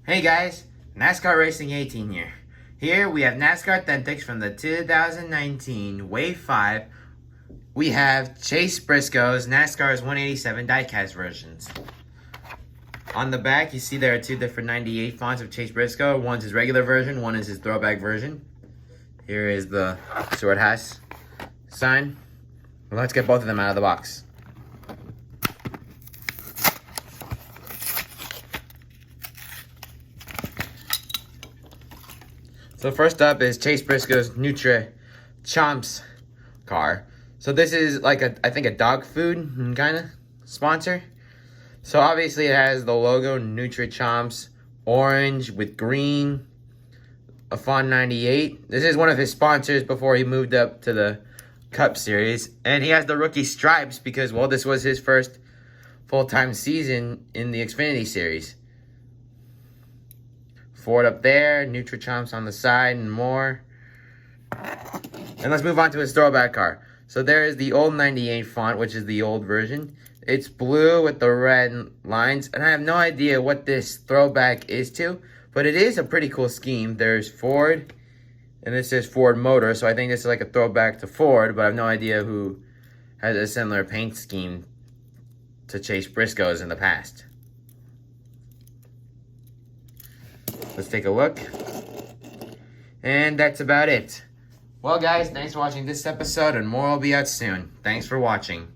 Hey guys, NASCAR Racing 18 here. Here we have NASCAR Authentics from the 2019 Wave 5. We have Chase Briscoe's NASCAR's 187 diecast versions. On the back, you see there are two different 98 fonts of Chase Briscoe. One's his regular version, one is his throwback version. Here is the Sword House sign. Let's get both of them out of the box. So first up is Chase Briscoe's Nutra Chomps car. So this is like I think a dog food kind of sponsor. So obviously it has the logo Nutra Chomps, orange with green, a font 98. This is one of his sponsors before he moved up to the Cup Series. And he has the rookie stripes because, well, this was his first full-time season in the Xfinity Series. Ford up there, Nutra Chomps on the side, and more. And let's move on to his throwback car. So there is the old 98 font, which is the old version. It's blue with the red lines, and I have no idea what this throwback is to, but it is a pretty cool scheme. There's Ford, and this says Ford Motor, so I think this is like a throwback to Ford, but I have no idea who has a similar paint scheme to Chase Briscoe's in the past. Let's take a look. And that's about it. Well, guys, thanks for watching this episode, and more will be out soon. Thanks for watching.